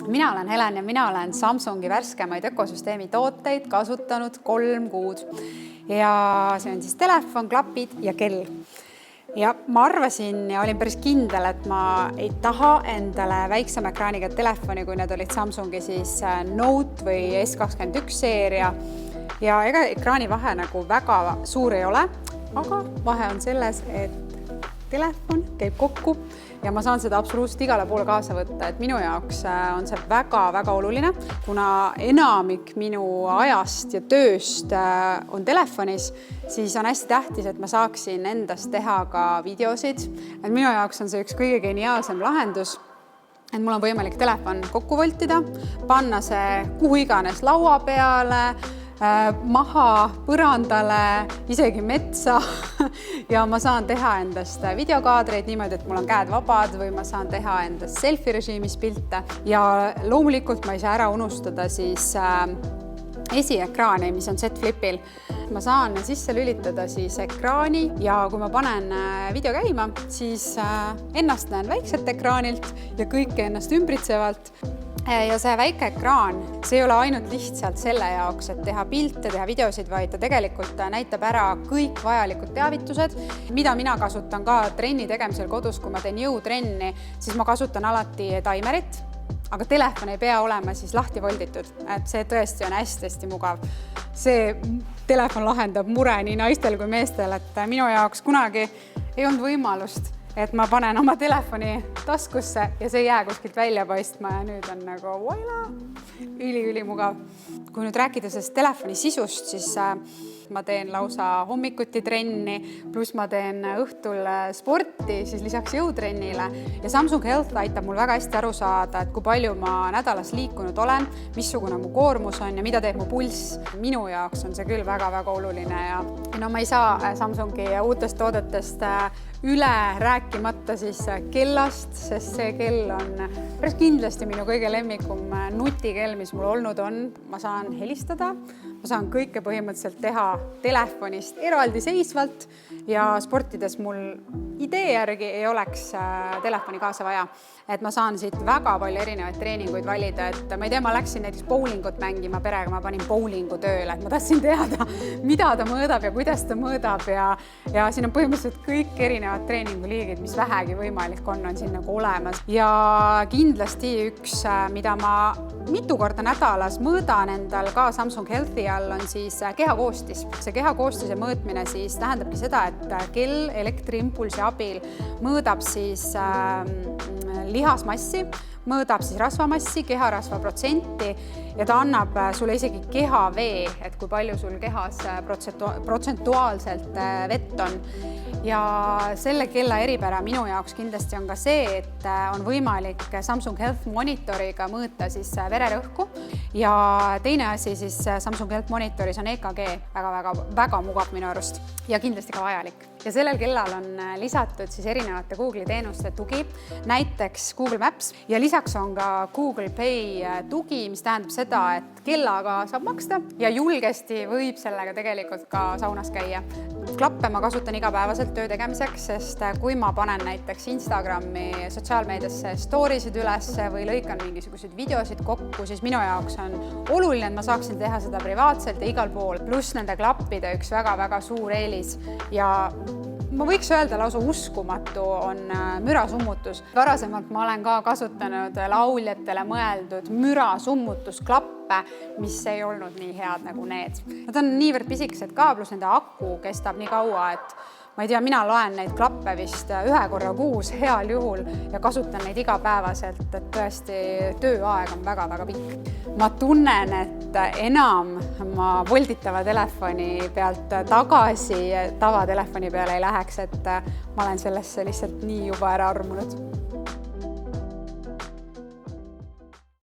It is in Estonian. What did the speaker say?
Mina olen Helen ja mina olen Samsungi värskemaid ökosüsteemi tooteid kasutanud 3 kuud. Ja see on siis telefon, klapid ja kell. Ja ma arvasin ja olin päris kindel, et ma ei taha endale väiksema ekraaniga telefoni, kui need olid Samsungi siis Note või S21 seeria. Ja ega ekraani vahe nagu väga suur ei ole, aga vahe on selles, et telefon käib kokku ja ma saan seda absoluutselt igale poole kaasa võtta, et minu jaoks on see väga-väga oluline, kuna enamik minu ajast ja tööst on telefonis, siis on hästi tähtis, et ma saaksin endast teha ka videosid. Et minu jaoks on see üks kõige geniaalsem lahendus, et mul on võimalik telefon kokku voltida, panna see kuhu iganes laua peale, maha, põrandale, isegi metsa ja ma saan teha endast videokaadreid niimoodi, et mul on käed vabad või ma saan teha endast selfie režiimis pilte ja loomulikult ma ei saa ära unustada siis esiekraani, mis on Z-Flipil. Ma saan sisse lülitada siis ekraani ja kui ma panen video käima, siis ennast näen väikselt ekraanilt ja kõike ennast ümbritsevalt. Ja see väike ekraan, see ei ole ainult lihtsalt selle jaoks, et teha pilte, teha videosid, vaid ta tegelikult näitab ära kõik vajalikud teavitused, mida mina kasutan ka trenni tegemisel kodus, kui ma teen jõutrenni, siis ma kasutan alati taimerit, aga telefon ei pea olema siis lahti volditud, et see tõesti on hästi mugav. See telefon lahendab mure nii naistel kui meestel, et minu jaoks kunagi ei olnud võimalust, et ma panen oma telefoni taskusse ja see ei jää kuskilt välja paistma ja nüüd on nagu voila, üli mugav. Kui nüüd rääkida sellest telefoni sisust, siis ma teen lausa hommikuti trenni, pluss ma teen õhtul sporti, siis lisaks jõutrennile. Ja Samsung Health aitab mul väga hästi aru saada, et kui palju ma nädalas liikunud olen, missugune mu koormus on ja mida teeb mu pulss. Minu jaoks on see küll väga-väga oluline ja no ma ei saa Samsungi uutest toodetest üle rääkimata siis kellast, sest see kell on päris kindlasti minu kõige lemmikum nutikell, mis mul olnud on. Ma saan helistada, ma saan kõike põhimõtteliselt teha telefonist eraldiseisvalt ja sportides mul idee järgi ei oleks telefoni kaasa vaja. Et ma saan siit väga palju erinevaid treeninguid valida, et ma ei tea, ma läksin näiteks bowlingut mängima perega, ma panin bowlingu tööle, et ma tahtsin teada, mida ta mõõdab ja kuidas ta mõõdab ja siin on põhimõtteliselt kõik erinevad treeninguliigid, mis vähegi võimalik on siin nagu olemas. Ja kindlasti üks, mida ma mitu korda nädalas mõõdan endal ka Samsung Healthi all on siis kehakoostis. See kehakoostise mõõtmine siis tähendabki seda, et kell elektriimpulsi abil mõõdab siis lihasmassi, mõõdab siis rasvamassi, keharasva protsenti ja ta annab sulle isegi kehavee, et kui palju sul kehas protsentuaalselt vett on. Ja selle kella eripära minu jaoks kindlasti on ka see, et on võimalik Samsung Health monitoriga mõõta siis vererõhku ja teine asi siis Samsung Health monitoris on EKG, väga mugav minu arust ja kindlasti ka vajalik. Ja sellel kellal on lisatud siis erinevate Google'i teenuste tugi, näiteks Google Maps ja lisaks on ka Google Pay tugi, mis tähendab seda, et kellaga saab maksta ja julgesti võib sellega tegelikult ka saunas käia. Klappe ma kasutan igapäevaselt töö tegemiseks, sest kui ma panen näiteks Instagrami sotsiaalmeediasse stories'id üles või lõikan mingisuguseid videosid kokku, siis minu jaoks on oluline, et ma saaksin teha seda privaatselt ja igal pool, pluss nende klappide üks väga suur eelis ja ma võiks öelda lausa uskumatu on mürasummutus. Varasemalt ma olen ka kasutanud lauljatele mõeldud mürasummutusklappe, mis ei olnud nii head nagu need. Nad on niivõrd pisikesed ka, pluss nende aku kestab nii kaua, et ma ei tea, mina loen neid klappe vist 1 korra kuus heal juhul ja kasutan neid igapäevaselt, et tõesti tööaeg on väga pikk. Ma tunnen, et enam ma volditava telefoni pealt tagasi tavatelefoni peale ei läheks, et ma olen sellesse lihtsalt nii juba ära armunud.